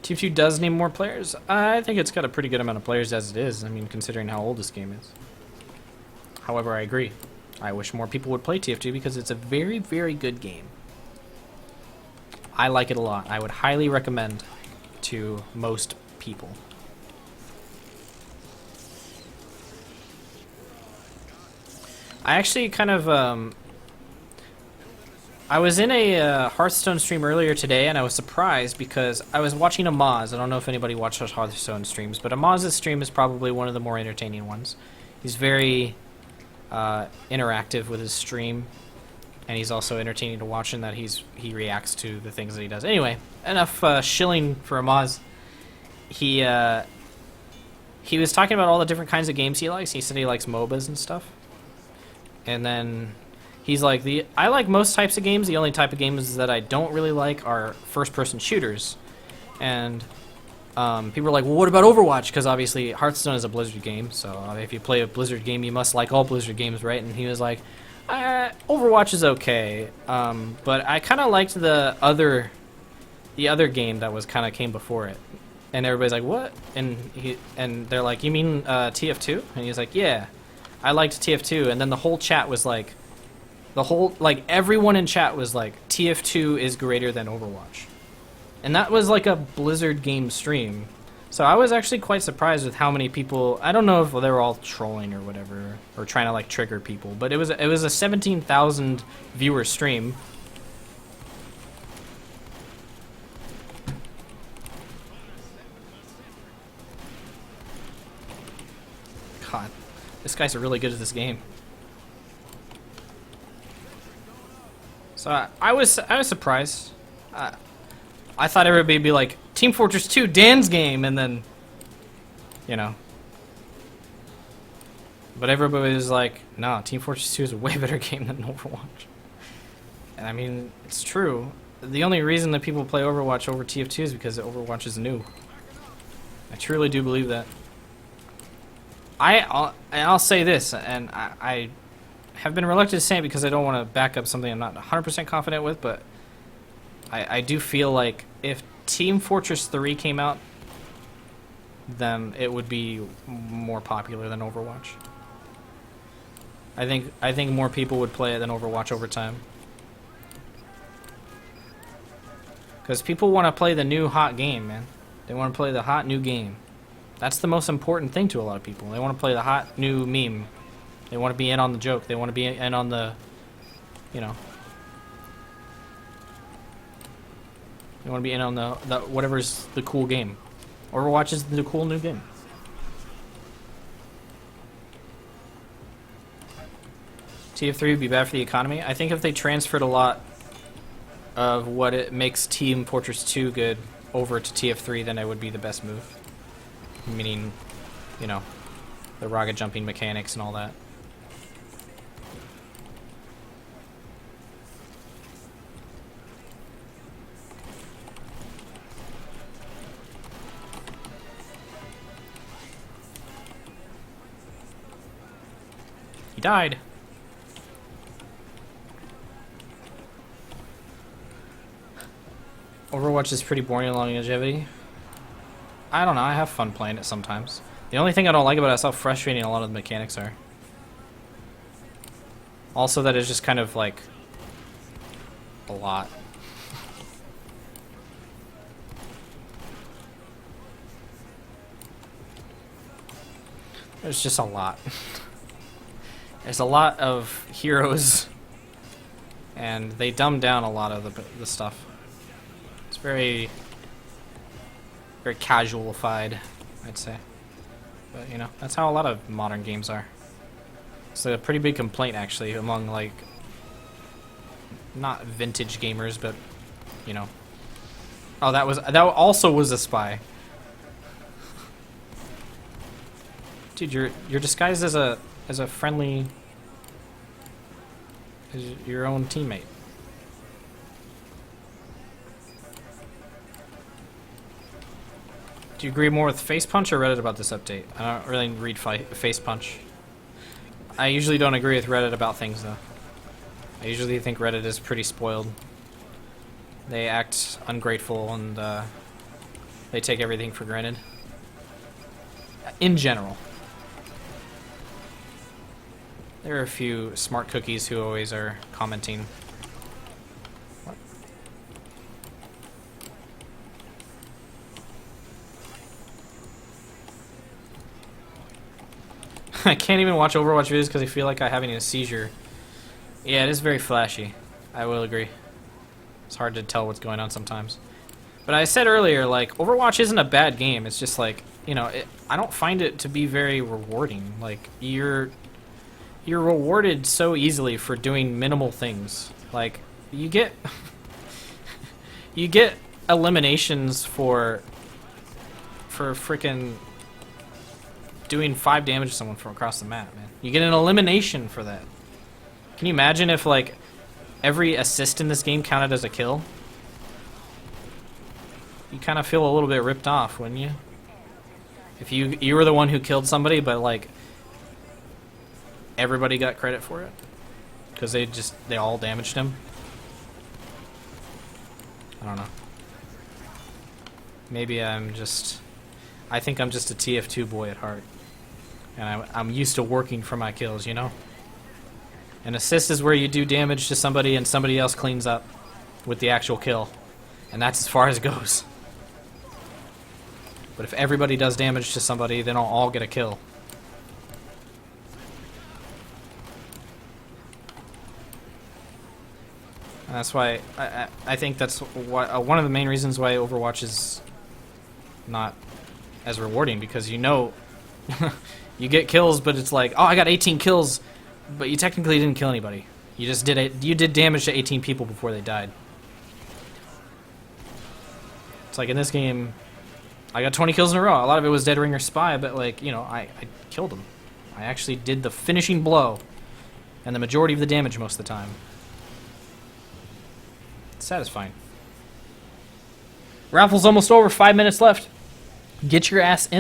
TF2 does need more players. I think it's got a pretty good amount of players as it is. I mean, considering how old this game is. However, I agree. I wish more people would play TF2 because it's a very, very good game. I like it a lot. I would highly recommend to most people. I actually kind of, I was in a Hearthstone stream earlier today, and I was surprised because I was watching Amaz. I don't know if anybody watches Hearthstone streams, but Amaz's stream is probably one of the more entertaining ones. He's very interactive with his stream, and he's also entertaining to watch in that he reacts to the things that he does. Anyway, enough shilling for Amaz. He was talking about all the different kinds of games he likes. He said he likes MOBAs and stuff. And then he's like, I like most types of games. The only type of games that I don't really like are first-person shooters. And people are like, well, what about Overwatch? Because obviously Hearthstone is a Blizzard game, so if you play a Blizzard game, you must like all Blizzard games, right? And he was like, Overwatch is okay, but I kind of liked the other game that was kind of came before it. And everybody's like, what? And they're like, you mean TF2? And he's like, yeah, I liked TF2. And then the whole chat was like, everyone in chat was like, TF2 is greater than Overwatch. And that was like a Blizzard game stream. So I was actually quite surprised with how many people, I don't know if they were all trolling or whatever, or trying to like trigger people, but it was a 17,000 viewer stream. God, this guy's really good at this game. So I was surprised. I thought everybody would be like, Team Fortress 2, Dan's game, and then, you know. But everybody was like, no, Team Fortress 2 is a way better game than Overwatch. And I mean, it's true. The only reason that people play Overwatch over TF2 is because Overwatch is new. I truly do believe that. I'll say this, and I have been reluctant to say it because I don't want to back up something I'm not 100% confident with, but I do feel like if Team Fortress 3 came out, then it would be more popular than Overwatch. I think more people would play it than Overwatch over time. Because people want to play the new hot game, man. They want to play the hot new game. That's the most important thing to a lot of people. They want to play the hot new meme. They want to be in on the joke. They want to be in on the, you know. They want to be in on the whatever's the cool game. Overwatch is the cool new game. TF3 would be bad for the economy. I think if they transferred a lot of what it makes Team Fortress 2 good over to TF3, then it would be the best move. Meaning, you know, the rocket jumping mechanics and all that. He died. Overwatch is pretty boring in longevity. I don't know, I have fun playing it sometimes. The only thing I don't like about it is how frustrating a lot of the mechanics are. Also that it's just kind of like a lot. There's just a lot. There's a lot of heroes, and they dumb down a lot of the stuff. It's very casualified, I'd say. But, you know, that's how a lot of modern games are. It's a pretty big complaint, actually, among, like, not vintage gamers, but, you know. Oh, that also was a spy. Dude, you're disguised as a friendly, as your own teammate. Do you agree more with Face Punch or Reddit about this update? I don't really read Face Punch. I usually don't agree with Reddit about things, though. I usually think Reddit is pretty spoiled. They act ungrateful and They take everything for granted. In general. There are a few smart cookies who always are commenting. What? I can't even watch Overwatch videos because I feel like I'm having a seizure. Yeah, it is very flashy. I will agree. It's hard to tell what's going on sometimes. But I said earlier, like, Overwatch isn't a bad game. It's just like, you know, I don't find it to be very rewarding. Like, you're rewarded so easily for doing minimal things. Like, you get you get eliminations for freaking doing 5 damage to someone from across the map, man. You get an elimination for that. Can you imagine if, like, every assist in this game counted as a kill? You kind of feel a little bit ripped off, wouldn't you? If you were the one who killed somebody, but, like, everybody got credit for it because they all damaged him. I don't know. Maybe I think I'm just a TF2 boy at heart, and I'm used to working for my kills, you know. An assist is where you do damage to somebody and somebody else cleans up with the actual kill, and that's as far as it goes. But if everybody does damage to somebody, then I'll all get a kill. And that's why I think that's one of the main reasons why Overwatch is not as rewarding, because you know you get kills, but it's like, oh, I got 18 kills, but you technically didn't kill anybody. You just did damage to 18 people before they died. It's like in this game, I got 20 kills in a row. A lot of it was Dead Ring or Spy, but, like, you know, I killed them. I actually did the finishing blow and the majority of the damage most of the time. It's satisfying. Raffle's almost over. 5 minutes left. Get your ass in.